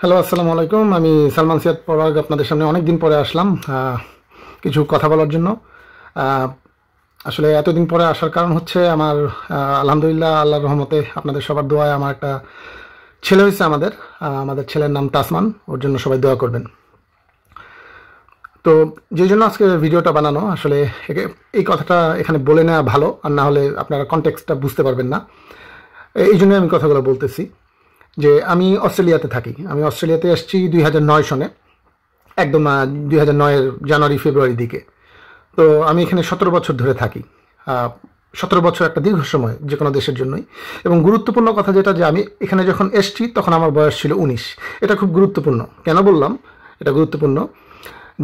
Hello, আসসালামু আলাইকুম। আমি সালমান সিয়াদ পরাগ আপনাদের সামনে অনেক দিন পরে আসলাম কিছু কথা বলার জন্য। আহ, আসলে এতদিন পরে আসার কারণ হচ্ছে আমার আলহামদুলিল্লাহ আল্লাহর রহমতে আপনাদের সবার দোয়ায় আমার একটা ছেলে হয়েছে। আমাদের ছেলের নাম তাসমান। ওর জন্য সবাই দোয়া করবেন। তো যেই জন্য আজকে ভিডিওটা বানানো, আসলে এই কথাটা এখানে বলে নেওয়া ভালো, আর না হলে আপনারা কনটেক্সটটা বুঝতে পারবেন না। এই জন্য আমি কথাগুলো বলতেছি যে আমি অস্ট্রেলিয়াতে থাকি। আমি অস্ট্রেলিয়াতে এসেছি 2009 সনে, একদম 2009-এর জানুয়ারি ফেব্রুয়ারির দিকে। তো আমি এখানে 17 বছর ধরে থাকি। 17 বছর একটা দীর্ঘ সময় যে কোনো দেশের জন্যই। এবং গুরুত্বপূর্ণ কথা যেটা, যে আমি এখানে যখন এসেছি তখন আমার বয়স ছিল 19। এটা খুব গুরুত্বপূর্ণ। কেন বললাম এটা গুরুত্বপূর্ণ?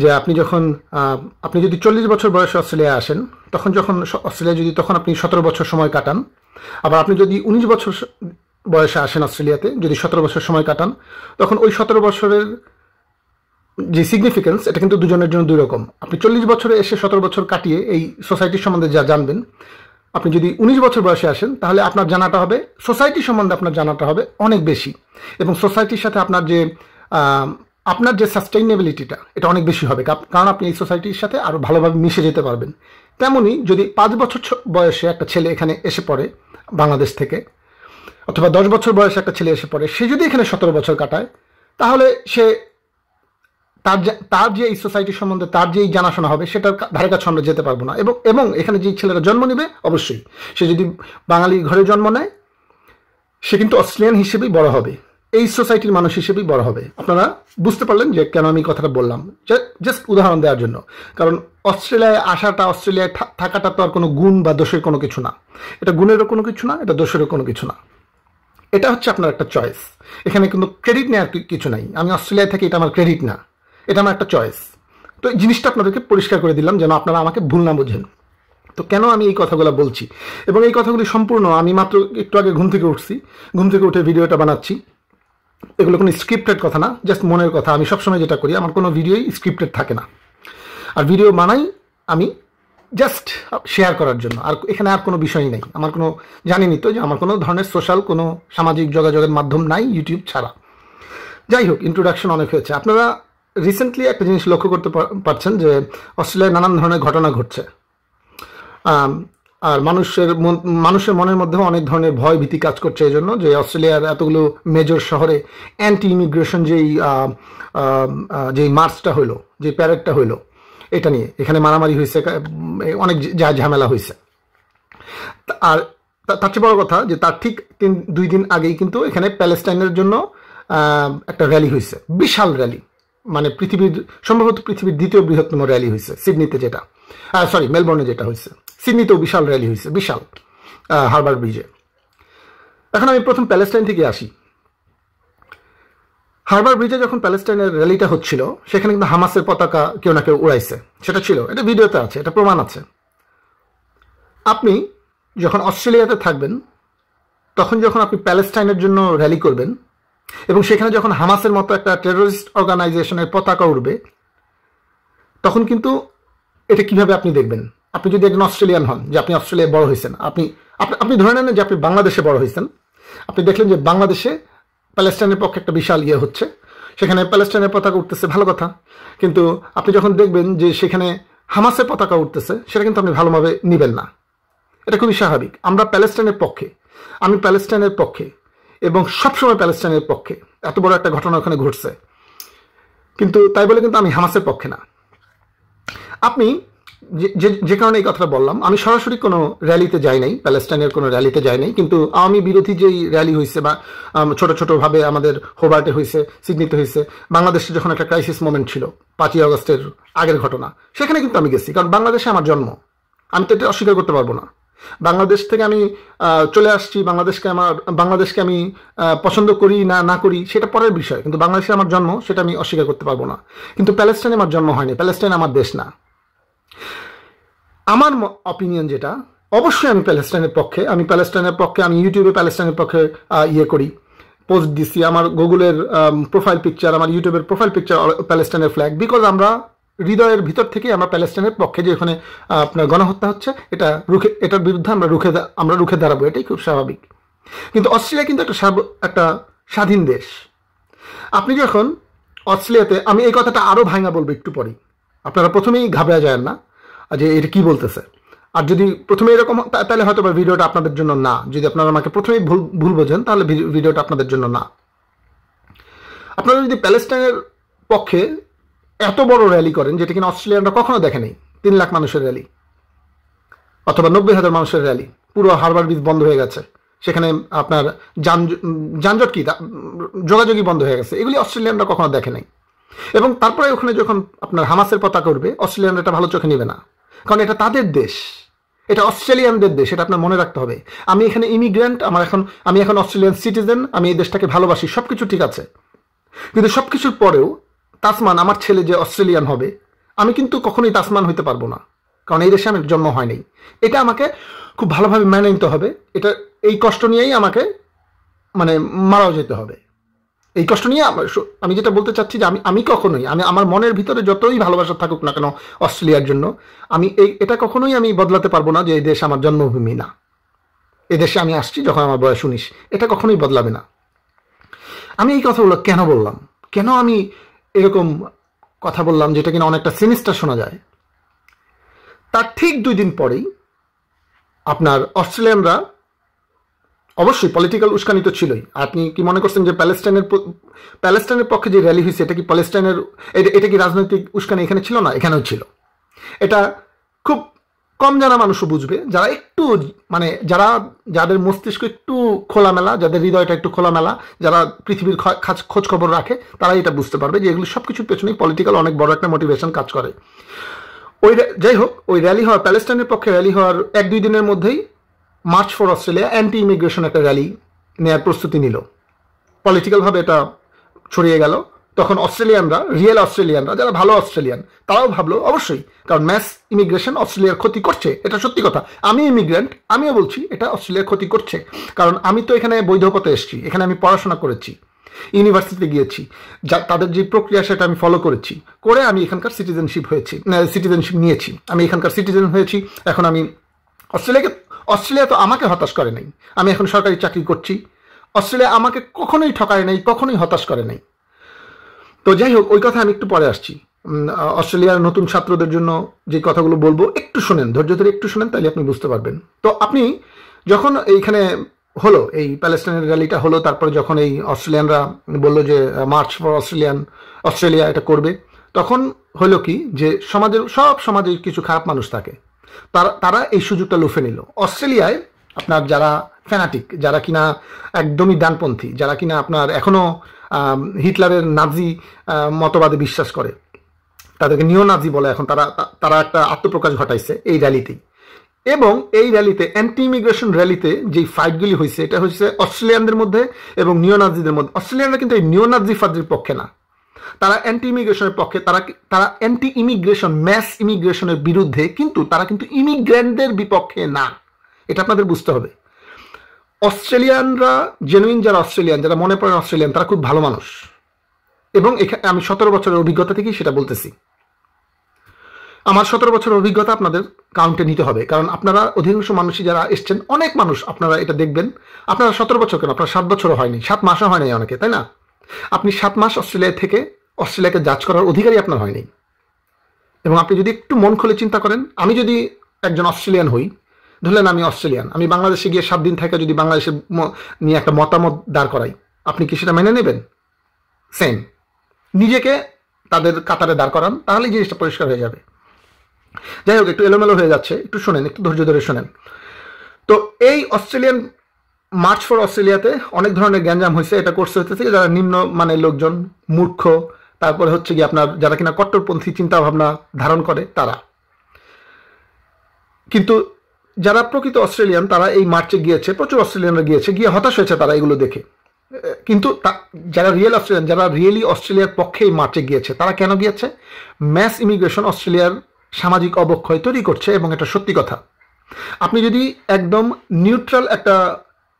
যে আপনি যদি 40 বছর বয়সে অস্ট্রেলিয়া আসেন, যখন অস্ট্রেলিয়া যদি তখন আপনি 17 বছর সময় কাটান, আবার আপনি যদি 19 বছর বয়সে আসেন অস্ট্রেলিয়াতে, যদি 17 বছর সময় কাটান, তখন ওই 17 বছরের যে সিগনিফিকেন্স, এটা কিন্তু দুজনের জন্য দুই রকম। আপনি 40 বছরে এসে 17 বছর কাটিয়ে এই সোসাইটির সম্বন্ধে যা জানবেন, আপনি যদি 19 বছর বয়সে আসেন, তাহলে আপনার জানাটা হবে, সোসাইটি সম্বন্ধে আপনার জানাটা হবে অনেক বেশি। এবং সোসাইটির সাথে আপনার যে সাস্টেইনেবিলিটিটা, এটা অনেক বেশি হবে, কারণ আপনি এই সোসাইটির সাথে আরও ভালোভাবে মিশে যেতে পারবেন। তেমনই যদি 5 বছর বয়সে একটা ছেলে এখানে এসে পড়ে বাংলাদেশ থেকে, অথবা 10 বছর বয়সে একটা ছেলে এসে পড়ে, সে যদি এখানে 17 বছর কাটায়, তাহলে সে তার যে এই সোসাইটি সম্বন্ধে তার যে জানাশোনা হবে, সেটার ধারে কাছে আমরা যেতে পারবো না। এবং এখানে যে ছেলেরা জন্ম নেবে, অবশ্যই সে যদি বাঙালি ঘরে জন্ম নেয়, সে কিন্তু অস্ট্রেলিয়ান হিসেবেই বড় হবে, এই সোসাইটির মানুষ হিসেবেই বড় হবে। আপনারা বুঝতে পারলেন যে কেন আমি কথাটা বললাম, জাস্ট উদাহরণ দেওয়ার জন্য। কারণ অস্ট্রেলিয়ায় আসাটা, অস্ট্রেলিয়ায় থাকাটা তো আর কোনো গুণ বা দোষের কোনো কিছু না। এটা গুণেরও কোনো কিছু না, এটা দোষেরও কোনো কিছু না। এটা হচ্ছে আপনার একটা চয়েস। এখানে কিন্তু ক্রেডিট নেওয়ার কিছু নাই। আমি অস্ট্রেলিয়ায় থাকি, এটা আমার ক্রেডিট না, এটা আমার একটা চয়েস। তো এই জিনিসটা আপনাদেরকে পরিষ্কার করে দিলাম, যেন আপনারা আমাকে ভুল না বোঝেন। তো কেন আমি এই কথাগুলো বলছি, এবং এই কথাগুলি সম্পূর্ণ আমি মাত্র একটু আগে ঘুম থেকে উঠছি, ঘুম থেকে উঠে ভিডিওটা বানাচ্ছি। এগুলো কোনো স্ক্রিপ্টেড কথা না, জাস্ট মনের কথা। আমি সবসময় যেটা করি, আমার কোনো ভিডিওই স্ক্রিপ্টেড থাকে না, আর ভিডিও বানাই আমি জাস্ট শেয়ার করার জন্য। আর এখানে আর কোনো বিষয়ই নেই। আমার কোনো, জানিনি তো যে আমার কোনো ধরনের সোশ্যাল কোনো সামাজিক যোগাযোগের মাধ্যম নাই, ইউটিউব ছাড়া। যাই হোক, ইন্ট্রোডাকশন অনেক হয়েছে। আপনারা রিসেন্টলি একটা জিনিস লক্ষ্য করতে পারছেন যে অস্ট্রেলিয়ায় নানান ধরনের ঘটনা ঘটছে, আর মানুষের মনের মধ্যেও অনেক ধরনের ভয় ভীতি কাজ করছে। এই জন্য যে অস্ট্রেলিয়ার এতগুলো মেজর শহরে অ্যান্টি ইমিগ্রেশন যেই মার্চটা হইলো, যে প্যারেডটা হইলো, এটা নিয়ে এখানে মারামারি হয়েছে, অনেক ঝামেলা হয়েছে। আর তার চেয়ে বড় কথা, যে তার ঠিক 2 দিন আগেই কিন্তু এখানে প্যালেস্টাইনের জন্য একটা র্যালি হয়েছে, বিশাল র্যালি। মানে সম্ভবত পৃথিবীর দ্বিতীয় বৃহত্তম র্যালি হয়েছে সিডনিতে, মেলবোর্নে যেটা হয়েছে। সিডনিতেও বিশাল র্যালি হয়েছে, বিশাল, হারবার ব্রিজে। এখন আমি প্রথম প্যালেস্টাইন থেকে আসি। হারবার ব্রিজে যখন প্যালেস্টাইনের র্যালিটা হচ্ছিল, সেখানে কিন্তু হামাসের পতাকা কেউ না কেউ উড়াইছে, সেটা ছিল, এটা ভিডিওতে আছে, এটা প্রমাণ আছে। আপনি যখন অস্ট্রেলিয়াতে থাকবেন, যখন আপনি প্যালেস্টাইনের জন্য র্যালি করবেন, এবং সেখানে যখন হামাসের মতো একটা টেরোরিস্ট অর্গানাইজেশনের পতাকা উঠবে, তখন কিন্তু এটা কিভাবে আপনি দেখবেন? আপনি যদি একজন অস্ট্রেলিয়ান হন, যে আপনি অস্ট্রেলিয়ায় বড় হয়েছেন, আপনি ধরে নেন যে আপনি বাংলাদেশে বড় হয়েছেন, আপনি দেখলেন যে বাংলাদেশে প্যালেস্টাইনের পক্ষে একটা বিশাল হচ্ছে, সেখানে প্যালেস্টাইনের পতাকা উঠতেছে, ভালো কথা। কিন্তু আপনি যখন দেখবেন যে সেখানে হামাসের পতাকা উঠতেছে, সেটা কিন্তু আপনি ভালোভাবে নেবেন না। এটা খুবই স্বাভাবিক। আমরা প্যালেস্টাইনের পক্ষে, আমি প্যালেস্টাইনের পক্ষে, এবং সবসময় প্যালেস্টাইনের পক্ষে। এত বড় একটা ঘটনা ওখানে ঘটছে, কিন্তু তাই বলে কিন্তু আমি হামাসের পক্ষে না। আপনি যে কারণে এই কথাটা বললাম, আমি সরাসরি কোনো র্যালিতে যাই নাই, প্যালেস্টাইনের কোনো র্যালিতে যাই নাই, কিন্তু আওয়ামী বিরোধী যেই র্যালি হয়েছে, বা ছোট ছোটোভাবে আমাদের হোবার্টে হয়েছে, সিডনিতে হয়েছে, বাংলাদেশে যখন একটা ক্রাইসিস মোমেন্ট ছিল 5ই আগস্টের আগের ঘটনা, সেখানে কিন্তু আমি গেছি। কারণ বাংলাদেশে আমার জন্ম, আমি তো এটা অস্বীকার করতে পারবো না। বাংলাদেশ থেকে আমি চলে আসছি, বাংলাদেশকে আমি পছন্দ করি না করি সেটা পরের বিষয়, কিন্তু বাংলাদেশে আমার জন্ম, সেটা আমি অস্বীকার করতে পারবো না। কিন্তু প্যালেস্টাইনে আমার জন্ম হয়নি, প্যালেস্টাইন আমার দেশ না। আমার অপিনিয়ন যেটা, অবশ্যই আমি প্যালেস্টাইনের পক্ষে, আমি ইউটিউবে প্যালেস্টাইনের পক্ষে করি, পোস্ট দিচ্ছি। আমার গুগলের প্রোফাইল পিকচার, আমার ইউটিউবের প্রোফাইল পিকচার প্যালেস্টাইনের ফ্ল্যাগ, বিকজ আমরা হৃদয়ের ভিতর থেকে আমরা প্যালেস্টাইনের পক্ষে, যে ওখানে আপনার গণহত্যা হচ্ছে, এটার বিরুদ্ধে আমরা রুখে দাঁড়াবো, এটাই খুব স্বাভাবিক। কিন্তু অস্ট্রেলিয়া কিন্তু একটা স্বাধীন দেশ, আপনি যখন অস্ট্রেলিয়াতে, আমি এই কথাটা আরও ভাঙা বলবো একটু পরেই, আপনারা প্রথমেই ঘাবড়ে যায় না যে এটা কি বলতেছে। আর যদি প্রথমে এরকম তাহলে হয়তো বা ভিডিওটা আপনাদের জন্য না। যদি আপনারা আমাকে প্রথমেই ভুল বোঝেন তাহলে ভিডিওটা আপনাদের জন্য না। আপনারা যদি প্যালেস্টাইনের পক্ষে এত বড় র্যালি করেন, যেটা কিনা অস্ট্রেলিয়ানরা কখনো দেখেনি, 3 লাখ মানুষের র্যালি অথবা 90,000 মানুষের র্যালি, পুরো হারবার ব্রিজ বন্ধ হয়ে গেছে, সেখানে আপনার যানজট কি যোগাযোগই বন্ধ হয়ে গেছে, এগুলি অস্ট্রেলিয়ানরা কখনো দেখে নাই। এবং তারপরে ওখানে যখন আপনার হামাসের পতাকা উঠবে, অস্ট্রেলিয়ানরা এটা ভালো চোখে নেবে না, কারণ এটা তাদের দেশ, এটা অস্ট্রেলিয়ানদের দেশ, এটা আপনার মনে রাখতে হবে। আমি এখানে ইমিগ্রেন্ট, আমি এখন অস্ট্রেলিয়ান সিটিজেন, আমি এই দেশটাকে ভালোবাসি, সব কিছু ঠিক আছে, কিন্তু সব কিছুর পরেও তাসমান, আমার ছেলে যে অস্ট্রেলিয়ান হবে, আমি কিন্তু কখনোই তাসমান হইতে পারবো না, কারণ এই দেশে আমার জন্ম হয়নি। এটা আমাকে খুব ভালোভাবে মেনে নিতে হবে। এটা এই কষ্ট নিয়েই আমাকে মানে মারাও যেতে হবে। এই কষ্ট নিয়ে আমি যেটা বলতে চাচ্ছি যে আমি কখনোই, আমার মনের ভিতরে যতই ভালোবাসা থাকুক না কেন অস্ট্রেলিয়ার জন্য, এটা কখনোই আমি বদলাতে পারবো না যে এই দেশ আমার জন্মভূমি না। এই দেশে আমি আসছি যখন আমার বয়স 19, এটা কখনোই বদলাবে না। আমি এই কথাগুলো কেন বললাম, কেন আমি এরকম কথা বললাম যেটা কিনা অনেকটা সিনিস্টার শোনা যায়? তার ঠিক 2 দিন পরেই আপনার অস্ট্রেলিয়ানরা, অবশ্যই পলিটিক্যাল উস্কানি তো ছিলই। আপনি কি মনে করছেন যে প্যালেস্টাইনের পক্ষে যে র্যালি হয়েছে এটা কি এটা কি রাজনৈতিক উস্কানি এখানে ছিল না? এখানেও ছিল। এটা খুব কম জানা মানুষও বুঝবে, যারা একটু যাদের মস্তিষ্ক একটু খোলামেলা, যাদের হৃদয়টা একটু খোলামেলা, যারা পৃথিবীর খোঁজ খবর রাখে, তারা এটা বুঝতে পারবে যে এগুলো সব কিছুর পেছনেই পলিটিক্যাল অনেক বড় একটা মোটিভেশন কাজ করে। যাই হোক, ওই র্যালি হওয়ার, প্যালেস্টাইনের পক্ষে র্যালি হওয়ার 1-2 দিনের মধ্যেই March for Australia anti immigration একটা র্যালি নেওয়ার প্রস্তুতি নিল। পলিটিক্যালভাবে এটা ছড়িয়ে গেল। তখন রিয়েল অস্ট্রেলিয়ানরা, যারা ভালো অস্ট্রেলিয়ান, তারাও ভাবলো অবশ্যই, কারণ ম্যাস ইমিগ্রেশন অস্ট্রেলিয়ার ক্ষতি করছে, এটা সত্যি কথা। আমি ইমিগ্রেন্ট, আমিও বলছি এটা অস্ট্রেলিয়ার ক্ষতি করছে, কারণ আমি তো এখানে বৈধ পথে এসেছি, এখানে আমি পড়াশোনা করেছি, ইউনিভার্সিটিতে গিয়েছি, তাদের যে প্রক্রিয়া সেটা আমি ফলো করেছি, করে আমি এখানকার সিটিজেনশিপ নিয়েছি, আমি এখানকার সিটিজেন হয়েছি। এখন আমি অস্ট্রেলিয়া তো আমাকে হতাশ করে নাই, আমি এখন সরকারি চাকরি করছি। অস্ট্রেলিয়া আমাকে কখনোই ঠকায় নাই, কখনোই হতাশ করে নাই। তো যাই হোক, ওই কথা আমি একটু পরে আসছি। অস্ট্রেলিয়ার নতুন ছাত্রদের জন্য যে কথাগুলো বলবো একটু শোনেন, ধৈর্য ধরে একটু শোনেন, তাহলে আপনি বুঝতে পারবেন। তো আপনি যখন এইখানে হলো, এই প্যালেস্টাইনের র্যালিটা হলো, তারপরে যখন এই অস্ট্রেলিয়ানরা বললো যে মার্চ ফর অস্ট্রেলিয়া এটা করবে, তখন হলো কি যে সব সমাজে কিছু খারাপ মানুষ থাকে, তারা এই সুযোগটা লুফে নিল। অস্ট্রেলিয়ায় আপনার যারা ফ্যানাটিক, যারা কিনা একদমই ডানপন্থী, যারা কিনা আপনার এখনো হিটলারের নাজি মতবাদে বিশ্বাস করে, তাদেরকে নিও নাজি বলে, এখন তারা একটা আত্মপ্রকাশ ঘটাইছে এই র্যালিতেই। এবং এই র্যালিতে, অ্যান্টি ইমিগ্রেশন র্যালিতে যেই ফাইটগুলি হয়েছে, এটা হচ্ছে অস্ট্রেলিয়ানদের মধ্যে এবং নিওনাজিদের মধ্যে। অস্ট্রেলিয়ানরা কিন্তু এই নিওনাজি ফাজির পক্ষে না, তারা অ্যান্টি ইমিগ্রেশনের পক্ষে, তারা অ্যান্টি ইমিগ্রেশন, ম্যাস ইমিগ্রেশনের বিরুদ্ধে, কিন্তু তারা কিন্তু ইমিগ্রেন্টদের বিপক্ষে না, এটা আপনাদের বুঝতে হবে। অস্ট্রেলিয়ানরা, জেনুইন যারা অস্ট্রেলিয়ান, যারা মনে পড়েন অস্ট্রেলিয়ান, তারা খুব ভালো মানুষ। এবং এখানে আমি 17 বছরের অভিজ্ঞতা থেকেই সেটা বলতেছি। আমার 17 বছরের অভিজ্ঞতা আপনাদের কাউন্টে নিতে হবে, কারণ আপনারা অধিকাংশ মানুষই যারা এসছেন, অনেক মানুষ আপনারা এটা দেখবেন, আপনারা 17 বছর কেন, আপনার 7 বছরও হয়নি, 7 মাসও হয় নাই অনেকে, তাই না? আপনি 7 মাস অস্ট্রেলিয়া থেকে অস্ট্রেলিয়াকে জাজ করার অধিকারই আপনার হয়নি। এবং আপনি যদি একটু মন খুলে চিন্তা করেন, আমি যদি একজন অস্ট্রেলিয়ান হই, ধরলেন আমি অস্ট্রেলিয়ান, আমি বাংলাদেশে গিয়ে 7 দিন থেকে যদি বাংলাদেশে নিয়ে একটা মতামত দাঁড় করাই, আপনি কি সেটা মেনে নেবেন? সেম, নিজেকে তাদের কাতারে দাঁড় করান, তাহলেই জিনিসটা পরিষ্কার হয়ে যাবে। যাই হোক, একটু এলোমেলো হয়ে যাচ্ছে, একটু শোনেন, একটু ধৈর্য ধরে শোনেন। তো এই অস্ট্রেলিয়ান মার্চ ফর অস্ট্রেলিয়াতে অনেক ধরনের গ্যাঞ্জাম হয়েছে। এটা করছে হচ্ছে যারা নিম্ন মানের লোকজন, মূর্খ, তারপরে হচ্ছে কি আপনার যারা কিনা কট্টরপন্থী চিন্তা ভাবনা ধারণ করে তারা। কিন্তু যারা প্রকৃত অস্ট্রেলিয়ান, তারা এই মার্চে গিয়েছে, প্রচুর অস্ট্রেলিয়ানরা গিয়েছে, গিয়ে হতাশ হয়েছে তারা এগুলো দেখে। কিন্তু যারা রিয়েল অস্ট্রেলিয়ান, যারা রিয়েলি অস্ট্রেলিয়ার পক্ষে এই মার্চে গিয়েছে, তারা কেন গিয়েছে? ম্যাস ইমিগ্রেশন অস্ট্রেলিয়ার সামাজিক অবক্ষয় তৈরি করছে, এবং এটা সত্যি কথা। আপনি যদি একদম নিউট্রাল একটা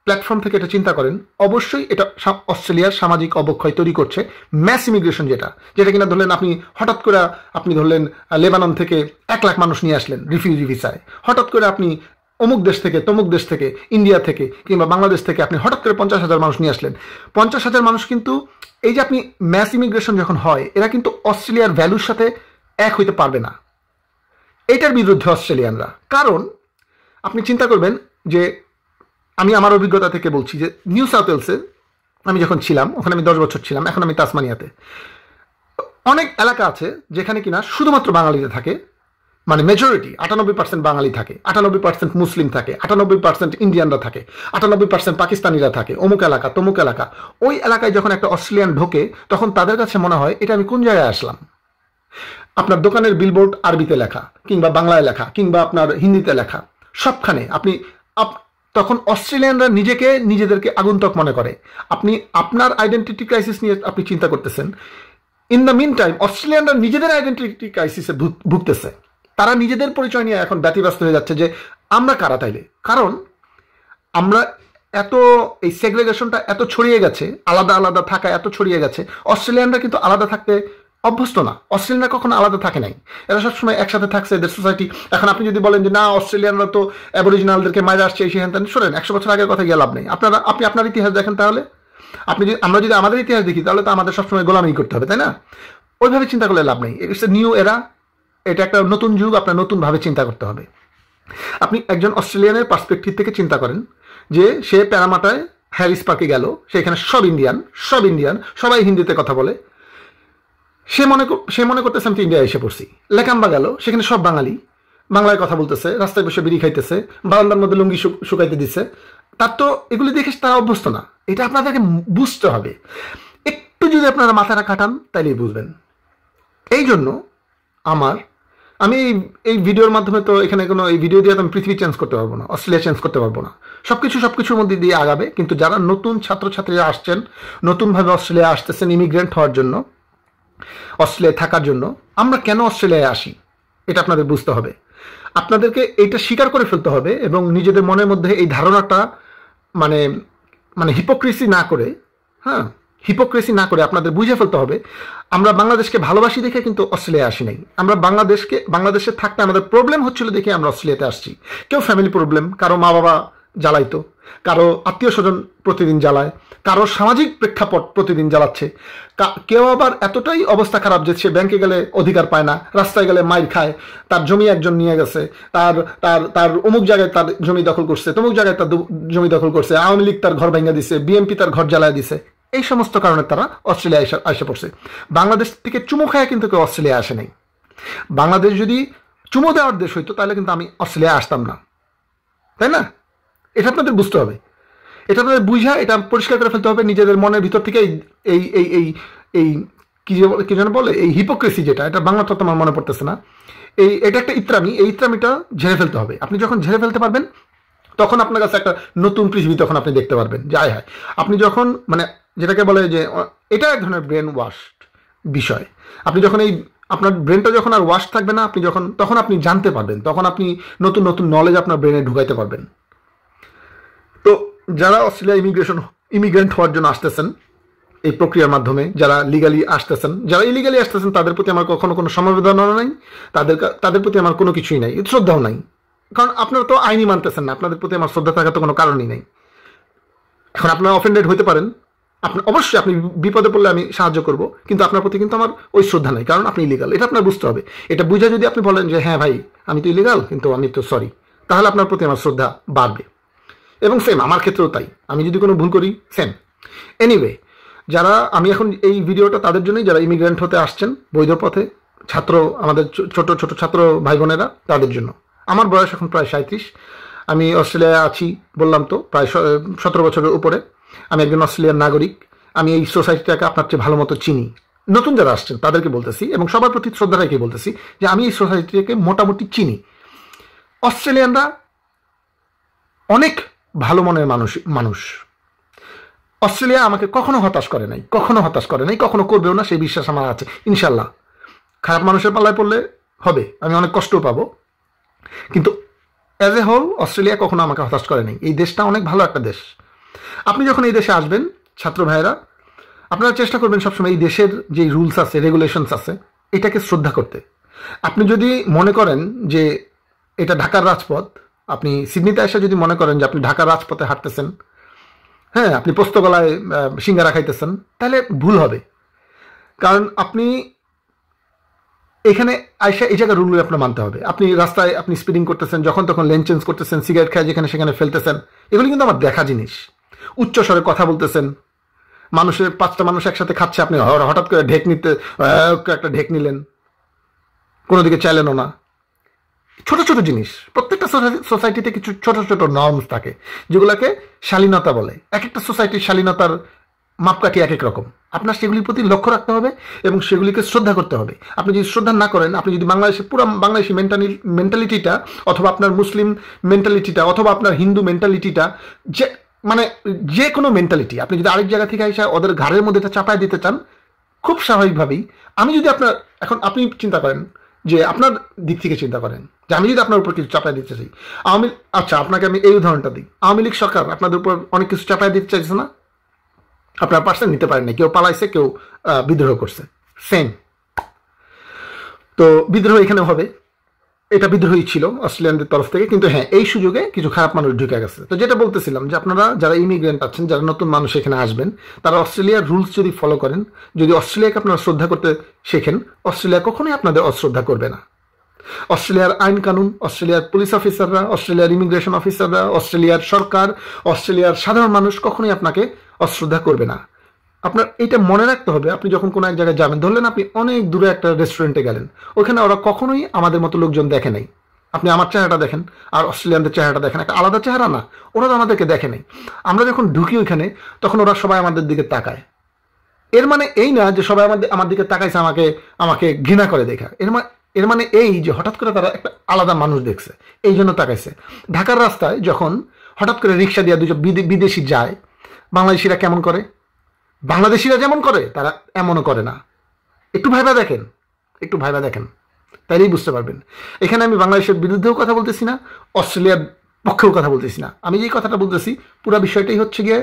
প্ল্যাটফর্ম থেকে এটা চিন্তা করেন, অবশ্যই এটা অস্ট্রেলিয়ার সামাজিক অবক্ষয় তৈরি করছে। ম্যাস ইমিগ্রেশন যেটা কিনা ধরলেন, আপনি হঠাৎ করে আপনি ধরলেন লেবানন থেকে 1 লাখ মানুষ নিয়ে আসলেন রিফিউজি ভিসায়, হঠাৎ করে আপনি অমুক দেশ থেকে, তমুক দেশ থেকে, ইন্ডিয়া থেকে কিংবা বাংলাদেশ থেকে আপনি হঠাৎ করে 50,000 মানুষ নিয়ে আসলেন। 50,000 মানুষ কিন্তু এই যে আপনি ম্যাস ইমিগ্রেশন যখন হয়, এরা কিন্তু অস্ট্রেলিয়ার ভ্যালুর সাথে এক হইতে পারবে না। এটার বিরুদ্ধে অস্ট্রেলিয়ানরা। কারণ আপনি চিন্তা করবেন যে, আমি আমার অভিজ্ঞতা থেকে বলছি যে নিউ সাউথ ওয়েলসে আমি যখন ছিলাম, ওখানে আমি 10 বছর ছিলাম, এখন আমি তাসমানিয়াতে। অনেক এলাকা আছে যেখানে কিনা শুধুমাত্র বাঙালিতে থাকে, মানে মেজরিটি 98% বাঙালি থাকে, 98% মুসলিম থাকে, 98% ইন্ডিয়ানরা থাকে, 98% পাকিস্তানিরা থাকে, অমুক এলাকা তমুক এলাকা। ওই এলাকায় যখন একটা অস্ট্রেলিয়ান ঢোকে, তখন তাদের কাছে মনে হয় এটা আমি কোন জায়গায় আসলাম। আপনার দোকানের বিলবোর্ড আরবিতে লেখা, কিংবা বাংলায় লেখা, কিংবা আপনার হিন্দিতে লেখা, সবখানে আপনি তখন অস্ট্রেলিয়ানরা নিজেদেরকে আগন্তুক মনে করে। আপনি আপনার আইডেন্টিটি ক্রাইসিস নিয়ে আপনি চিন্তা করতেছেন, ইন দ্য মিন টাইম অস্ট্রেলিয়ানরা নিজেদের আইডেন্টিটি ক্রাইসিসে ভুগতেছে। তারা নিজেদের পরিচয় নিয়ে এখন ব্যতিব্যস্ত হয়ে যাচ্ছে যে আমরা কারা তাইলে। কারণ আমরা এত এই সেগ্রেগেশনটা এত ছড়িয়ে গেছে, আলাদা আলাদা থাকা এত ছড়িয়ে গেছে। অস্ট্রেলিয়ানরা কিন্তু আলাদা থাকতে অভ্যস্ত না। অস্ট্রেলিয়ানরা কখনো আলাদা থাকে নাই, এরা সবসময় একসাথে থাকছে, এদের সোসাইটি। এখন আপনি যদি বলেন যে না, অস্ট্রেলিয়ানরা তো অ্যাবরিজিনালদেরকে মাইরে আসছে, এই সেখান শোনেন, 100 বছর আগের কথা গিয়ে লাভ নেই। আপনি আপনার ইতিহাস দেখেন তাহলে। আমরা যদি আমাদের ইতিহাস দেখি, তাহলে তো আমাদের সবসময় গোলামি করতে হবে, তাই না? ওইভাবে চিন্তা করলে লাভ নেই। ইটস এ নিউ এরা, এটা একটা নতুন যুগ, আপনার নতুনভাবে চিন্তা করতে হবে। আপনি একজন অস্ট্রেলিয়ানের পার্সপেক্টিভ থেকে চিন্তা করেন যে সে প্যারামাটায় হ্যারিস পার্কে গেল, সেখানে সব ইন্ডিয়ান, সবাই হিন্দিতে কথা বলে। সে মনে করতেছে আমি তো ইন্ডিয়া এসে পড়ছি। লেকাম্বা গেল, সেখানে সব বাংলায় কথা বলতেছে, রাস্তায় বসে বিড়ি খাইতেছে, বারান্দার মধ্যে লুঙ্গি শুকাইতে দিচ্ছে। তার তো এগুলি দেখে তারা অভ্যস্ত না। এটা আপনাদেরকে বুঝতে হবে। একটু যদি আপনারা মাথাটা কাটান, তাইলেই বুঝবেন। এই জন্য আমি এই ভিডিওর মাধ্যমে তো এখানে এই ভিডিও দিয়ে তো আমি পৃথিবী চেঞ্জ করতে পারবো না, অস্ট্রেলিয়া চেঞ্জ করতে পারবো না। সবকিছুর মধ্যে দিয়ে আগাবে। কিন্তু যারা নতুন ছাত্রছাত্রীরা আসছেন, নতুনভাবে অস্ট্রেলিয়া আসতেছেন ইমিগ্রেন্ট হওয়ার জন্য, অস্ট্রেলিয়ায় থাকার জন্য, আমরা কেন অস্ট্রেলিয়ায় আসি এটা আপনাদের বুঝতে হবে। আপনাদেরকে এইটা স্বীকার করে ফেলতে হবে এবং নিজেদের মনের মধ্যে এই ধারণাটা মানে হিপোক্রেসি না করে আপনাদের বুঝে ফেলতে হবে, আমরা বাংলাদেশকে ভালোবাসি দেখে কিন্তু অস্ট্রেলিয়া আসি নাই। আমরা বাংলাদেশে থাকতে আমাদের প্রবলেম হচ্ছিল দেখে আমরা অস্ট্রেলিয়াতে আসছি। কেউ ফ্যামিলি প্রবলেম, কারো মা বাবা জ্বালাইতো, কারো আত্মীয় স্বজন প্রতিদিন জ্বালায়, কারো সামাজিক প্রেক্ষাপট প্রতিদিন জ্বালাচ্ছে, কেউ আবার এতটাই অবস্থা খারাপ যে সে ব্যাংকে গেলে অধিকার পায় না, রাস্তায় গেলে মাইর খায়, তার জমি একজন নিয়ে গেছে, তার অমুক জায়গায় তার জমি দখল করছে, তমুক জায়গায় তার জমি দখল করছে, আওয়ামী লীগ তার ঘর ভেঙে দিছে, বিএনপি তার ঘর জ্বালায় দিছে। এই সমস্ত কারণে তারা অস্ট্রেলিয়া এসে পড়ছে। বাংলাদেশ থেকে চুমু খায় কিন্তু কেউ অস্ট্রেলিয়া আসে নাই। বাংলাদেশ যদি চুমু দেওয়ার দেশ হইতো, তাহলে কিন্তু আমি অস্ট্রেলিয়া আসতাম না, তাই না? এটা আপনাদের বুঝতে হবে। এটা আপনাদের বুঝা, এটা পরিষ্কার করে ফেলতে হবে নিজেদের মনের ভিতর থেকে। এই এই এই এই কি যেন বলে, এই হিপোক্রেসি, যেটা এটা বাংলাটা তোমার মনে পড়তেছে না, এটা একটা ইত্রামি। এই ইত্রামিটা ঝেড়ে ফেলতে হবে। আপনি যখন ঝেড়ে ফেলতে পারবেন, তখন আপনার কাছে একটা নতুন পৃথিবী তখন আপনি দেখতে পারবেন যে আয় হায়। আপনি যখন যেটাকে বলে যে এটা এক ধরনের ব্রেন ওয়াশড বিষয়। আপনি যখন আপনার ব্রেনটা যখন আর ওয়াশ থাকবে না, তখন আপনি জানতে পারবেন, তখন আপনি নতুন নতুন নলেজ আপনার ব্রেনে ঢুকাইতে পারবেন। তো যারা অস্ট্রেলিয়া ইমিগ্রেন্ট হওয়ার জন্য আসতেছেন এই প্রক্রিয়ার মাধ্যমে, যারা লিগালি আসতেছেন, যারা ইলিগালি আসতেছেন, তাদের প্রতি আমার কখনো কোনো সমবেদনা নাই, তাদের প্রতি আমার কোনো কিছুই নাই, শ্রদ্ধাও নাই। কারণ আপনারা তো আইনই মানতেছেন না, আপনাদের প্রতি আমার শ্রদ্ধা থাকার তো কোনো কারণই নেই। এখন আপনারা অফেন্ডেড হতে পারেন, অবশ্যই আপনি বিপদে পড়লে আমি সাহায্য করব, কিন্তু আপনার প্রতি কিন্তু আমার ওই শ্রদ্ধা নেই, কারণ আপনি ইলিগাল। এটা আপনার বুঝতে হবে। এটা বুঝে যদি আপনি বলেন যে হ্যাঁ ভাই, আমি তো ইলিগাল, কিন্তু আমি তো সরি, তাহলে আপনার প্রতি আমার শ্রদ্ধা বাড়বে। এবং সেম আমার ক্ষেত্রেও তাই, আমি যদি কোনো ভুল করি সেম। এনিওয়ে, আমি এখন এই ভিডিওটা তাদের জন্যই, যারা ইমিগ্রেন্ট হতে আসছেন বৈধ পথে, আমাদের ছোট ছোট ছাত্র ভাই বোনেরা, তাদের জন্য। আমার বয়স এখন প্রায় 37। আমি অস্ট্রেলিয়ায় আছি, বললাম তো, প্রায় 17 বছরের উপরে। আমি একজন অস্ট্রেলিয়ান নাগরিক। আমি এই সোসাইটিটাকে আপনার চেয়ে ভালো মতো চিনি। নতুন যারা আসছেন তাদেরকে বলতেছি, এবং সবার প্রতি শ্রদ্ধা রেখে বলতেছি যে আমি এই সোসাইটিটাকে মোটামুটি চিনি। অস্ট্রেলিয়ানরা অনেক ভালো মনের মানুষ। অস্ট্রেলিয়া আমাকে কখনো হতাশ করে নাই, কখনো করবেও না, সেই বিশ্বাস আমার আছে ইনশাল্লাহ। খারাপ মানুষের পাল্লায় পড়লে হবে, আমি অনেক কষ্টও পাবো, কিন্তু অ্যাজ এ হোল অস্ট্রেলিয়া কখনো আমাকে হতাশ করে নাই। এই দেশটা অনেক ভালো একটা দেশ। আপনি যখন এই দেশে আসবেন, ছাত্র ভাইয়েরা, আপনারা চেষ্টা করবেন সবসময় এই দেশের যে রুলস আছে, রেগুলেশনস আছে, এটাকে শ্রদ্ধা করতে। আপনি যদি মনে করেন যে এটা ঢাকার রাজপথ, আপনি সিডনিতে এসে যদি মনে করেন যে আপনি ঢাকার রাজপথে হাঁটতেছেন, হ্যাঁ, আপনি পোস্তগলায় সিঙ্গারা খাইতেছেন, তাহলে ভুল হবে। কারণ আপনি এখানে আইসা এই জায়গায় রুলগুলো আপনার মানতে হবে। আপনি রাস্তায় আপনি স্পিডিং করতেছেন, যখন তখন লেন চেঞ্জ করতেছেন, সিগারেট খায় যেখানে সেখানে ফেলতেছেন, এগুলো কিন্তু আমার দেখা জিনিস। উচ্চ স্বরে কথা বলতেছেন, মানুষের 5টা মানুষ একসাথে খাচ্ছে, আপনি হঠাৎ করে ঢেক নিতে একটা ঢেক নিলেন, কোনো দিকে চাইলেনও না। ছোট ছোট জিনিস, প্রত্যেকটা সোসাইটিতে কিছু ছোট ছোট নর্মস থাকে যেগুলোকে শালীনতা বলে। এক একটা সোসাইটির শালীনতার মাপকাঠি এক এক রকম। আপনার সেগুলির প্রতি লক্ষ্য রাখতে হবে এবং সেগুলিকে শ্রদ্ধা করতে হবে। আপনি যদি শ্রদ্ধা না করেন, আপনি যদি বাংলাদেশের পুরো বাংলাদেশি মেন্টালিটিটা অথবা আপনার মুসলিম মেন্টালিটিটা অথবা আপনার হিন্দু মেন্টালিটিটা, যে মানে যে কোনো মেন্টালিটি আপনি যদি আরেক জায়গা থেকে এসে ওদের ঘাড়ের মধ্যে এটা চাপায় দিতে চান, খুব স্বাভাবিকভাবেই আমি যদি আপনার এখন আপনি চিন্তা করেন যে আপনার দিক থেকে চিন্তা করেন যে আমি যদি আপনার উপর কিছু চাপায় দিতে চাই, আচ্ছা আপনাকে আমি এই উদাহরণটা দিই। আওয়ামী লীগ সরকার আপনাদের উপর অনেক কিছু চাপায় দিতে চাইছে না? আপনার পার্সেন্ট নিতে পারেন না, কেউ পালাইছে, কেউ বিদ্রোহ করছে, সেম। তো বিদ্রোহ এখানে হবে, এটা বিদ্রোহী ছিল অস্ট্রেলিয়ানদের তরফ থেকে, কিন্তু হ্যাঁ এই সুযোগে কিছু খারাপ মানুষ ঢুকে গেছে। তো যেটা বলতেছিলাম যে আপনারা যারা ইমিগ্রেন্ট আছেন, যারা নতুন মানুষ এখানে আসবেন, তারা অস্ট্রেলিয়ার রুলস যদি ফলো করেন, যদি অস্ট্রেলিয়াকে আপনারা শ্রদ্ধা করতে শেখেন, অস্ট্রেলিয়া কখনোই আপনাদের অশ্রদ্ধা করবে না। অস্ট্রেলিয়ার আইন কানুন, অস্ট্রেলিয়ার পুলিশ অফিসাররা, অস্ট্রেলিয়ার ইমিগ্রেশন অফিসাররা, অস্ট্রেলিয়ার সরকার, অস্ট্রেলিয়ার সাধারণ মানুষ কখনোই আপনাকে অশ্রদ্ধা করবে না। আপনার এটা মনে রাখতে হবে। আপনি যখন কোনো এক জায়গায় যাবেন, ধরলেন আপনি অনেক দূরে একটা রেস্টুরেন্টে গেলেন, ওখানে ওরা কখনোই আমাদের মতো লোকজন দেখে নাই। আপনি আমার চেহারাটা দেখেন আর অস্ট্রেলিয়ানদের চেহারাটা দেখেন, একটা আলাদা চেহারা না? ওরা তো আমাদেরকে দেখে নাই। আমরা যখন ঢুকি ওইখানে, তখন ওরা সবাই আমাদের দিকে তাকায়। এর মানে এই না যে সবাই আমার দিকে তাকাইছে আমাকে ঘৃণা করে দেখা। এর মানে এই যে হঠাৎ করে তারা একটা আলাদা মানুষ দেখছে, এই জন্য তাকাইছে। ঢাকার রাস্তায় যখন হঠাৎ করে রিক্সা দিয়ে দুজন বিদেশি যায়, বাংলাদেশিরা কেমন করে? বাংলাদেশিরা যেমন করে তারা এমনও করে না। একটু ভাইবা দেখেন, একটু ভাইবা দেখেন, তাইলেই বুঝতে পারবেন। এখানে আমি বাংলাদেশের বিরুদ্ধেও কথা বলতেছি না, অস্ট্রেলিয়ার পক্ষেও কথা বলতেছি না। আমি যেই কথাটা বলতেছি, পুরো বিষয়টাই হচ্ছে গিয়ে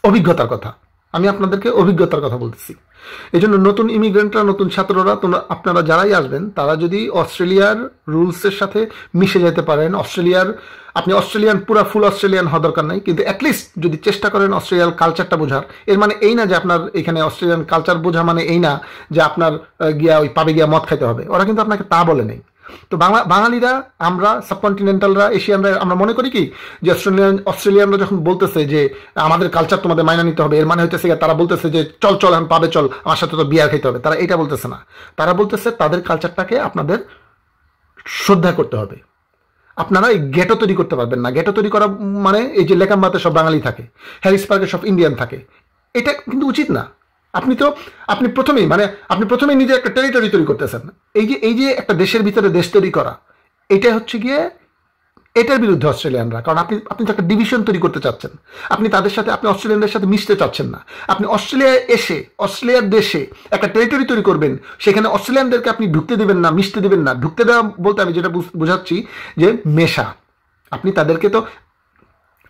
অভিজ্ঞতার কথা। আমি আপনাদেরকে অভিজ্ঞতার কথা বলতেছি। এই জন্য নতুন ইমিগ্রেন্টরা, নতুন ছাত্ররা, আপনারা যারাই আসবেন, তারা যদি অস্ট্রেলিয়ার রুলসের সাথে মিশে যেতে পারেন, আপনি অস্ট্রেলিয়ান পুরা ফুল অস্ট্রেলিয়ান হওয়ার দরকার নাই, কিন্তু অ্যাটলিস্ট যদি চেষ্টা করেন অস্ট্রেলিয়ার কালচারটা বোঝার। এর মানে এই না যে আপনার এখানে অস্ট্রেলিয়ান কালচার বোঝা মানে এই না যে আপনার গিয়া ওই পাবে গিয়া মদ খাইতে হবে। ওরা কিন্তু আপনাকে তা বলে নেই। তো বাঙালিরা, আমরা সাবকন্টিনেন্টালরা, এশিয়ানরা, আমরা মনে করি কি যে অস্ট্রেলিয়ানরা যখন বলতেছে যে আমাদের কালচার তোমাদের মাইনা নিতে হবে, এর মানে হইতেছে তারা বলতেছে যে চল এখন পাবে চল, আমার সাথে তো বিয়ার খাইতে হবে। তারা এটা বলতেছে না, তারা বলতেছে তাদের কালচারটাকে আপনাদের শ্রদ্ধা করতে হবে। আপনারা এই গেটো তৈরি করতে পারবেন না। গেটো তৈরি করা মানে এই যে লেকাম্বাতে সব বাঙালি থাকে, হ্যারিস পার্কে সব ইন্ডিয়ান থাকে, এটা কিন্তু উচিত না। আপনি প্রথমেই নিজে একটা টেরিটরি তৈরি করতেছেন। এই যে একটা দেশের ভিতরে দেশ তৈরি করা, এটা হচ্ছে গিয়ে এটার বিরুদ্ধে অস্ট্রেলিয়ানরা। কারণ আপনি তো একটা ডিভিশন তৈরি করতে চাচ্ছেন। আপনি অস্ট্রেলিয়ানদের সাথে মিশতে চাচ্ছেন না। আপনি অস্ট্রেলিয়ায় এসে অস্ট্রেলিয়ার দেশে একটা টেরিটরি তৈরি করবেন, সেখানে অস্ট্রেলিয়ানদেরকে আপনি ঢুকতে দেবেন না, মিশতে দেবেন না। ঢুকতে দেওয়া বলতে আমি যেটা বোঝাচ্ছি যে মেশা। আপনি তাদেরকে তো,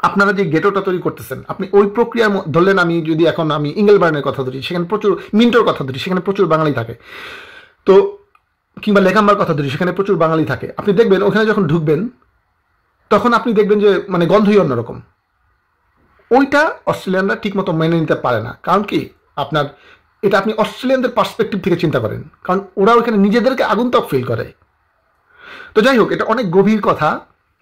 আপনারা যে গেটোটা তৈরি করতেছেন, আপনি ওই প্রক্রিয়ার ধরলেন, আমি ইংগেলবার্নের কথা ধরি, সেখানে প্রচুর, মিন্টোর কথা ধরি, সেখানে প্রচুর বাঙালি থাকে। তো কিংবা লেকাম্বার কথা ধরি, সেখানে প্রচুর বাঙালি থাকে। আপনি দেখবেন ওখানে যখন ঢুকবেন, তখন আপনি দেখবেন যে মানে গন্ধই অন্যরকম। ওইটা অস্ট্রেলিয়ানরা ঠিকমতো মেনে নিতে পারে না। কারণ কি, এটা আপনি অস্ট্রেলিয়ানদের পার্সপেক্টিভ থেকে চিন্তা করেন, কারণ ওরা ওখানে নিজেদেরকে আগন্তুক ফিল করে। তো যাই হোক, এটা অনেক গভীর কথা।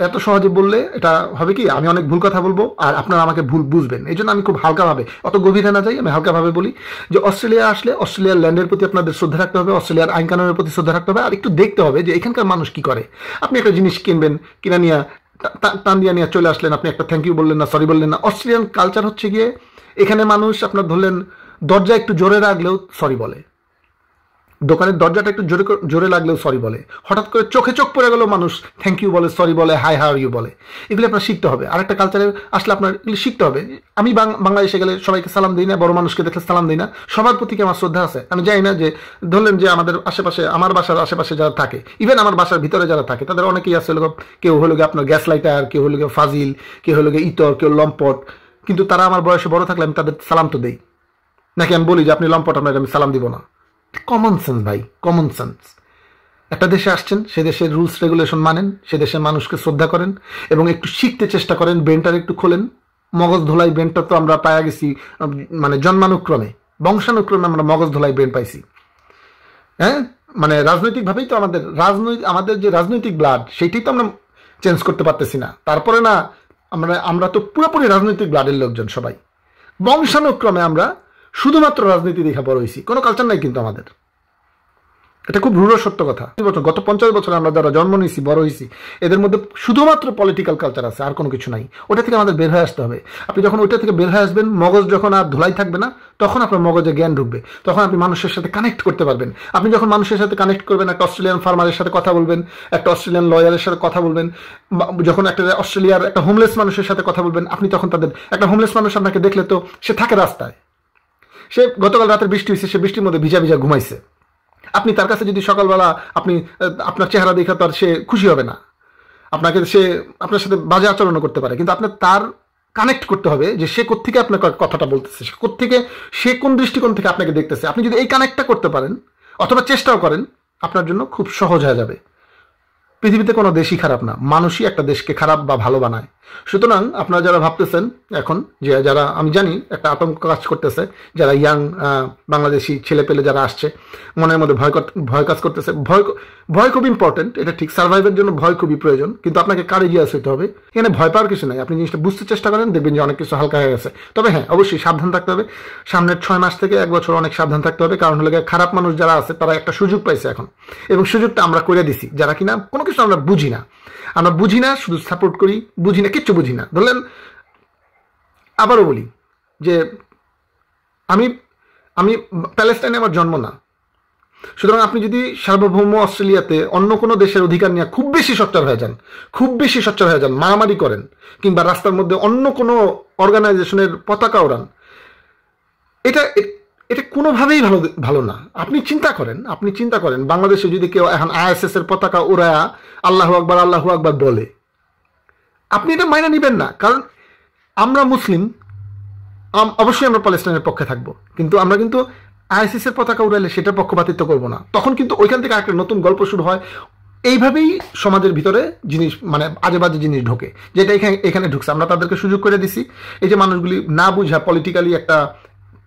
এত সহজে বললে এটা হবে কি, আমি অনেক ভুল কথা বলবো আর আপনারা আমাকে ভুল বুঝবেন। এই জন্য আমি খুব হালকাভাবে, অত গভীরে না যাই, আমি হালকাভাবে বলি যে অস্ট্রেলিয়া আসলে অস্ট্রেলিয়ার ল্যান্ডের প্রতি আপনাদের শ্রদ্ধা রাখতে হবে, অস্ট্রেলিয়ার আইন কানুনের প্রতি শ্রদ্ধা রাখতে হবে, আর একটু দেখতে হবে যে এখানকার মানুষ কি করে। আপনি একটা জিনিস কিনবেন, কিনা নিয়ে টান দিয়ে নিয়ে চলে আসলেন, আপনি একটা থ্যাংক ইউ বললেন না, সরি বললেন না। অস্ট্রেলিয়ান কালচার হচ্ছে গিয়ে, এখানে মানুষ আপনার ধরলেন দরজা একটু জোরে রাখলেও সরি বলে, দোকানের দরজাটা একটু জোরে লাগলেও সরি বলে, হঠাৎ করে চোখে চোখ পড়ে গেলেও মানুষ থ্যাংক ইউ বলে, সরি বলে, হাই হাউ ইউ বলে। এগুলো আপনার শিখতে হবে। আরেকটা কালচারে আসলে আপনার এগুলো শিখতে হবে। আমি বাংলাদেশে গেলে সবাইকে সালাম দিই না, বড় মানুষকে দেখলে সালাম দিই না। সবার প্রতি আমার শ্রদ্ধা আছে। আমি জানি না যে ধরলেন যে আমাদের আশেপাশে, আমার বাসার আশেপাশে যারা থাকে, ইভেন আমার বাসার ভিতরে যারা থাকে, তাদের অনেকেই আছে কেউ হলো গিয়ে আপনার গ্যাস লাইটার, কেউ হলো গিয়ে ফাজিল, কেউ হলো গিয়ে ইতর, কেউ লম্পট, কিন্তু তারা আমার বয়সে বড় থাকলে আমি তাদের সালাম তো দেই। নাকি আমি বলি যে আপনি লম্পট, আপনাকে আমি সালাম দিব না? কমন সেন্স ভাই, কমন সেন্স। একটা দেশে আসছেন, সে দেশের রুলস রেগুলেশন মানেন, সে দেশের মানুষকে শ্রদ্ধা করেন এবং একটু শিখতে চেষ্টা করেন, ব্রেনটার একটু খোলেন। মগজ ধোলাই ব্রেনটা তো আমরা পাওয়া গেছি মানে জন্মানুক্রমে, বংশানুক্রমে আমরা মগজ ধোলাই ব্রেন পাইছি। হ্যাঁ, মানে রাজনৈতিকভাবেই তো আমাদের যে রাজনৈতিক ব্লাড সেইটাই তো আমরা চেঞ্জ করতে পারতেছি না। তারপরে না আমরা তো পুরোপুরি রাজনৈতিক ব্লাডের লোকজন সবাই, বংশানুক্রমে আমরা শুধুমাত্র রাজনীতি দেখা বড় হয়েছি, কোনো কালচার নাই কিন্তু আমাদের। এটা খুব রূঢ় সত্য কথা। গত 50 বছর আমরা যারা জন্ম নিয়েছি, বড় হয়েছি, এদের মধ্যে শুধুমাত্র পলিটিক্যাল কালচার আছে, আর কোনো কিছু নাই। ওটা থেকে আমাদের বের হয়ে আসতে হবে। আপনি যখন ওইটা থেকে বের হয়ে আসবেন, মগজ যখন আর ধোলাই থাকবে না, তখন আপনার মগজে জ্ঞান ঢুকবে, তখন আপনি মানুষের সাথে কানেক্ট করতে পারবেন। আপনি যখন মানুষের সাথে কানেক্ট করবেন, একটা অস্ট্রেলিয়ান ফার্মারের সাথে কথা বলবেন, একটা অস্ট্রেলিয়ান লয়ারের সাথে কথা বলবেন, যখন একটা অস্ট্রেলিয়ার একটা হোমলেস মানুষের সাথে কথা বলবেন, আপনি তখন একটা হোমলেস মানুষ আপনাকে দেখলে তো সে থাকে রাস্তায়, সে গতকাল রাতের বৃষ্টি হয়েছে, সে বৃষ্টির মধ্যে ভিজা ভিজা ঘুমাইছে। আপনি তার কাছে যদি সকালবেলা আপনার চেহারা দেখে তার সে খুশি হবে না, আপনার সাথে বাজে আচরণও করতে পারে, কিন্তু আপনার তার কানেক্ট করতে হবে যে সে কোত্থেকে আপনার কথাটা বলতেছে, সে কোন দৃষ্টিকোণ থেকে আপনাকে দেখতেছে। আপনি যদি এই কানেক্টটা করতে পারেন অথবা চেষ্টাও করেন, আপনার জন্য খুব সহজ হয়ে যাবে। পৃথিবীতে কোনো দেশই খারাপ না, মানুষই একটা দেশকে খারাপ বা ভালো বানায়। সুতরাং আপনারা যারা ভাবতেছেন এখন যে যারা, আমি জানি একটা আতঙ্ক কাজ করতেছে, যারা ইয়াং বাংলাদেশি ছেলে পেলে যারা আসছে, মনের মধ্যে ভয় কাজ করতেছে। ভয় খুব ইম্পর্টেন্ট, এটা ঠিক, সার্ভাইভের জন্য ভয় খুবই প্রয়োজন, কিন্তু আপনাকে কারেজিয়াস হতে হবে। এখানে ভয় পাওয়ার কিছু নাই, আপনি জিনিসটা বুঝতে চেষ্টা করেন, দেখবেন যে অনেক কিছু হালকা হয়ে গেছে। তবে হ্যাঁ, অবশ্যই সাবধান থাকতে হবে। সামনের 6 মাস থেকে 1 বছর অনেক সাবধান থাকতে হবে, কারণ হলে খারাপ মানুষ যারা আছে তারা একটা সুযোগ পাইছে এখন, এবং সুযোগটা আমরা করে দিছি। যারা কিনা কোনো কিছু আমরা বুঝি না, শুধু সাপোর্ট করি, বুঝি না, কিচ্ছু বুঝি না। ধরলেন, আবারও বলি যে আমি প্যালেস্টাইনে আমার জন্ম না, সুতরাং আপনি যদি সার্বভৌম অস্ট্রেলিয়াতে অন্য কোনো দেশের অধিকার নিয়ে খুব বেশি সোচ্চার হয়ে যান, মারামারি করেন, কিংবা রাস্তার মধ্যে অন্য কোনো অর্গানাইজেশনের পতাকা ওড়ান, এটা কোনোভাবেই ভালো না। আপনি চিন্তা করেন বাংলাদেশে যদি কেউ এখন ISS এর পতাকা ওড়ায়া আল্লাহু আকবার বলে, আপনি এটা মাইনা নিবেন না। কারণ আমরা মুসলিম, অবশ্যই আমরা প্যালেস্টাইনের পক্ষে থাকবো, কিন্তু আমরা ISS এর পতাকা উড়াইলে সেটার পক্ষপাতিত্ব করবো না। তখন কিন্তু ওইখান থেকে একটা নতুন গল্প শুরু হয়। এইভাবেই সমাজের ভিতরে জিনিস, মানে আজে বাজে জিনিস ঢোকে, যেটা এখানে ঢুকছে। আমরা তাদেরকে সুযোগ করে দিছি। এই যে মানুষগুলি না বুঝা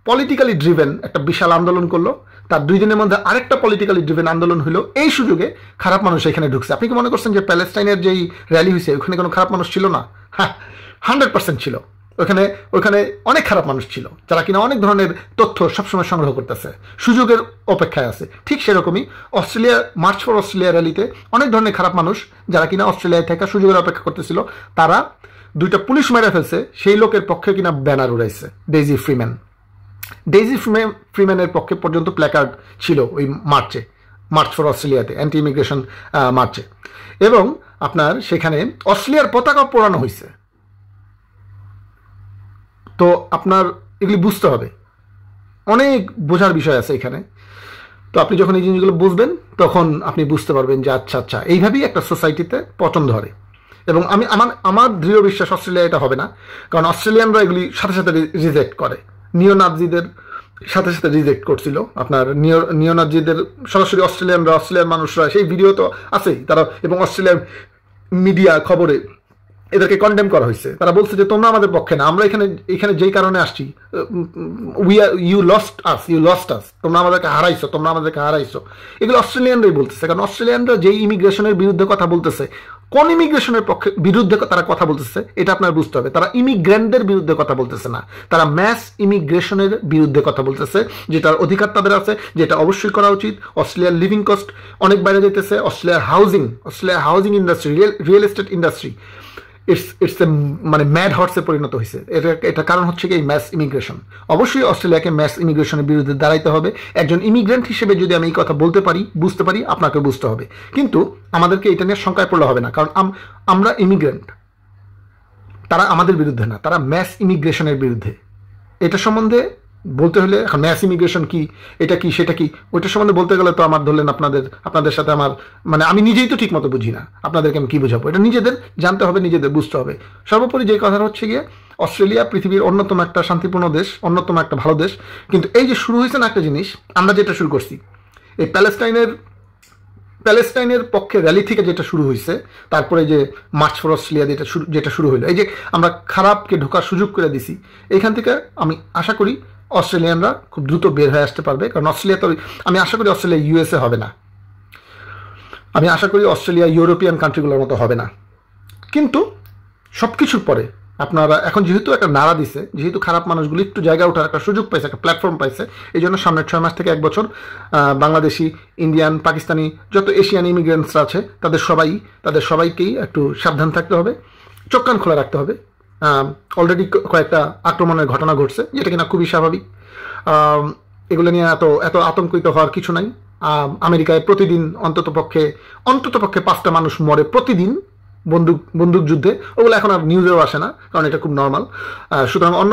পলিটিক্যালি ড্রিভেন একটা বিশাল আন্দোলন করলো, তার 2 দিনের মধ্যে আরেকটা পলিটিক্যালি ড্রিভেন আন্দোলন হলো। এই সুযোগে খারাপ মানুষ এখানে ঢুকছে। আপনি কি মনে করছেন যে প্যালেস্টাইনের যেই র্যালি হয়েছে ওখানে কোনো খারাপ মানুষ ছিল না? হ্যাঁ, 100% ছিল। ওখানে অনেক খারাপ মানুষ ছিল, যারা কিনা অনেক ধরনের তথ্য সবসময় সংগ্রহ করতেছে, সুযোগের অপেক্ষায় আছে। ঠিক সেরকমই মার্চ ফর অস্ট্রেলিয়া র্যালিতে অনেক ধরনের খারাপ মানুষ, যারা কিনা অস্ট্রেলিয়ায় থেকে সুযোগের অপেক্ষা করতেছিল, তারা 2টা পুলিশ মেরে ফেলছে, সেই লোকের পক্ষে কিনা ব্যানার উড়াইছে। ডেইজি ফ্রিম্যানের পক্ষে পর্যন্ত প্ল্যাকার্ড ছিল ওই মার্চ ফর অস্ট্রেলিয়াতে, অ্যান্টি ইমিগ্রেশন মার্চে, এবং আপনার সেখানে অস্ট্রেলিয়ার পতাকা পোড়ানো হয়েছে। তো আপনার এগুলি বুঝতে হবে, অনেক বোঝার বিষয় আছে এখানে। তো আপনি যখন এই জিনিসগুলো বুঝবেন, তখন আপনি বুঝতে পারবেন যে আচ্ছা এইভাবেই একটা সোসাইটিতে পতন ধরে। এবং আমার দৃঢ় বিশ্বাস অস্ট্রেলিয়া এটা হবে না, কারণ অস্ট্রেলিয়ানরা এগুলি সাথে সাথে রিজেক্ট করে। নিওনাজিদের সাথে রিজেক্ট করছিল, আপনার নিওনাজিদের সরাসরি অস্ট্রেলিয়ান মানুষরা, সেই ভিডিও তো আছেই তারা, এবং অস্ট্রেলিয়ান মিডিয়া খবরে এদেরকে কন্ডেম করা হয়েছে। তারা বলছে যে তোমরা আমাদের পক্ষে না, আমরা এখানে যেই কারণে আসছি, ইউ লস্ট আস, তোমরা আমাদেরকে হারাইছো। এগুলো অস্ট্রেলিয়ানরাই বলতেছে, কারণ অস্ট্রেলিয়ানরা যেই ইমিগ্রেশনের বিরুদ্ধে কথা বলতেছে, কোন ইমিগ্রেশনের বিরুদ্ধে তারা কথা বলতেছে এটা আপনার বুঝতে হবে। তারা ইমিগ্রেন্টদের বিরুদ্ধে কথা বলতেছে না, তারা ম্যাস ইমিগ্রেশনের বিরুদ্ধে কথা বলতেছে, যেটার অধিকার তাদের আছে, যেটা অবশ্যই করা উচিত। অস্ট্রেলিয়ার লিভিং কস্ট অনেক বাইরে যেতেছে, অস্ট্রেলিয়ার housing industry, real estate industry it's a মানে ম্যাড হর্সে পরিণত হয়েছে। এটা কারণ হচ্ছে কি এই ম্যাস ইমিগ্রেশন। অবশ্যই অস্ট্রেলিয়াকে ম্যাস ইমিগ্রেশনের বিরুদ্ধে দাঁড়াইতে হবে। একজন ইমিগ্রেন্ট হিসেবে যদি আমি এই কথা বলতে পারি, বুঝতে পারি, আপনাকে বুঝতে হবে। কিন্তু আমাদেরকে এটা নিয়ে শঙ্কায় পড়লে হবে না, কারণ আমরা ইমিগ্রেন্ট, তারা আমাদের বিরুদ্ধে না, তারা ম্যাস ইমিগ্রেশনের বিরুদ্ধে। এটা সম্বন্ধে বলতে হলে, এখন ম্যাস ইমিগ্রেশন কি, এটা কি, সেটা কি, ওইটা সম্বন্ধে বলতে গেলে তো আমার ধরলেন আপনাদের সাথে আমার মানে আমি নিজেই তো ঠিক মতো বুঝি না, আপনাদেরকে আমি কি বুঝাবো? এটা নিজেদের জানতে হবে, নিজেদের বুঝতে হবে। সর্বোপরি যে কথা হচ্ছে গিয়ে, অস্ট্রেলিয়া পৃথিবীর অন্যতম একটা শান্তিপূর্ণ দেশ, অন্যতম একটা ভালো দেশ। কিন্তু এই যে শুরু হয়েছে না একটা জিনিস, আমরা যেটা শুরু করছি, এই প্যালেস্টাইনের প্যালেস্টাইনের পক্ষে র্যালি থেকে যেটা শুরু হয়েছে, তারপরে যে মার্চ ফর অস্ট্রেলিয়া যেটা শুরু হলো, এই যে আমরা খারাপকে ঢোকার সুযোগ করে দিছি, এইখান থেকে আমি আশা করি অস্ট্রেলিয়ানরা খুব দ্রুত বের হয়ে আসতে পারবে। কারণ অস্ট্রেলিয়া তো, আমি আশা করি অস্ট্রেলিয়া ইউএসএ হবে না, আমি আশা করি অস্ট্রেলিয়া ইউরোপিয়ান কান্ট্রিগুলোর মতো হবে না। কিন্তু সব কিছুর পরে আপনারা এখন যেহেতু একটা নাড়া দিছে, যেহেতু খারাপ মানুষগুলো একটু জায়গা ওঠার একটা সুযোগ পাইছে, একটা প্ল্যাটফর্ম পাইছে, এই জন্য সামনের 6 মাস থেকে 1 বছর বাংলাদেশি, ইন্ডিয়ান, পাকিস্তানি যত এশিয়ান ইমিগ্রেন্টসরা আছে তাদের সবাইকেই একটু সাবধান থাকতে হবে, চোখ কান খোলা রাখতে হবে। অলরেডি কয়েকটা আক্রমণের ঘটনা ঘটছে, যেটা কিনা খুবই স্বাভাবিক। এগুলো নিয়ে এত আতঙ্কিত হওয়ার কিছু নাই। আমেরিকায় প্রতিদিন অন্ততপক্ষে 5টা মানুষ মরে প্রতিদিন বন্দুক যুদ্ধে, ওগুলো এখন আর নিউজেও আসে না, কারণ এটা খুব নর্মাল। সুতরাং অন্য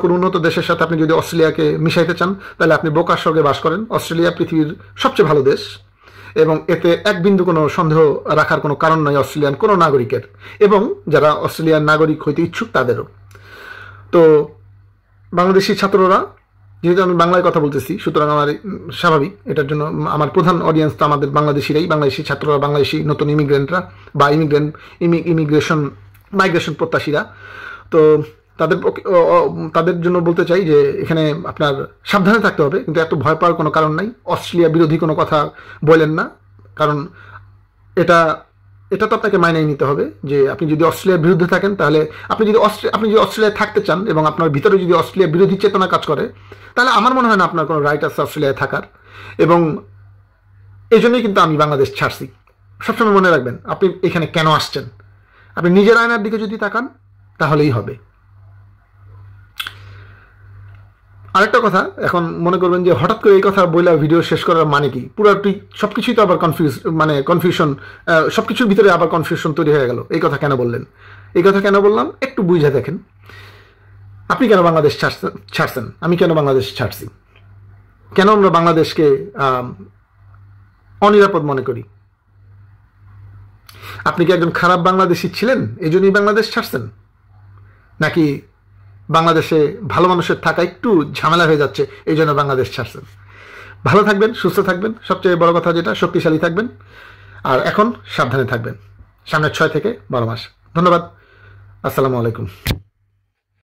কোনো উন্নত দেশের সাথে আপনি যদি অস্ট্রেলিয়াকে মিশাইতে চান, তাহলে আপনি বোকার স্বর্গে বাস করেন। অস্ট্রেলিয়া পৃথিবীর সবচেয়ে ভালো দেশ, এবং এতে এক বিন্দু কোনো সন্দেহ রাখার কোনো কারণ নয় অস্ট্রেলিয়ান কোনো নাগরিকের, এবং যারা অস্ট্রেলিয়ার নাগরিক হইতে ইচ্ছুক তাদেরও। তো বাংলাদেশি ছাত্ররা, যেহেতু আমি বাংলায় কথা বলতেছি, সুতরাং আমার স্বাভাবিক, এটার জন্য আমার প্রধান অডিয়েন্স তো আমাদের বাংলাদেশিরাই, বাংলাদেশি ছাত্ররা, বাংলাদেশি নতুন ইমিগ্রেন্টরা বা মাইগ্রেশন প্রত্যাশীরা। তো তাদের জন্য বলতে চাই যে এখানে আপনার সাবধানে থাকতে হবে, কিন্তু এত ভয় পাওয়ার কোনো কারণ নাই। অস্ট্রেলিয়া বিরোধী কোনো কথা বলেন না, কারণ এটা তো আপনাকে মাইনে নিতে হবে যে আপনি যদি অস্ট্রেলিয়ার বিরুদ্ধে থাকেন, তাহলে আপনি যদি অস্ট্রেলিয়ায় থাকতে চান এবং আপনার ভিতরে যদি অস্ট্রেলিয়া বিরোধী চেতনা কাজ করে, তাহলে আমার মনে হয় না আপনার কোনো রাইট আছে অস্ট্রেলিয়ায় থাকার। এবং এই জন্যই কিন্তু আমি বাংলাদেশ ছাড়ছি। সবসময় মনে রাখবেন, আপনি এখানে কেন আসছেন, আপনি নিজের আয়নার দিকে যদি তাকান তাহলেই হবে। আরেকটা কথা, এখন মনে করবেন যে হঠাৎ করে এই কথা বইলা ভিডিও শেষ করার মানে কি, পুরোটি সবকিছুই তো আবার কনফিউশন, সবকিছুর ভিতরে আবার কনফিউশন তৈরি হয়ে গেল। এই কথা কেন বললেন, এই কথা কেন বললাম একটু বুঝে দেখেন। আপনি কেন বাংলাদেশ ছাড়ছেন, আমি কেন বাংলাদেশ ছাড়ছি, কেন আমরা বাংলাদেশকে অনিরাপদ মনে করি? আপনি কি একজন খারাপ বাংলাদেশি ছিলেন এই জন্যই বাংলাদেশ ছাড়ছেন, নাকি বাংলাদেশে ভালো মানুষের থাকা একটু ঝামেলা হয়ে যাচ্ছে এই জন্য বাংলাদেশ ছাড়ছেন? ভালো থাকবেন, সুস্থ থাকবেন, সবচেয়ে বড় কথা যেটা, শক্তিশালী থাকবেন, আর এখন সাবধানে থাকবেন সামনের 6 থেকে 12 মাস। ধন্যবাদ, আসসালামু আলাইকুম।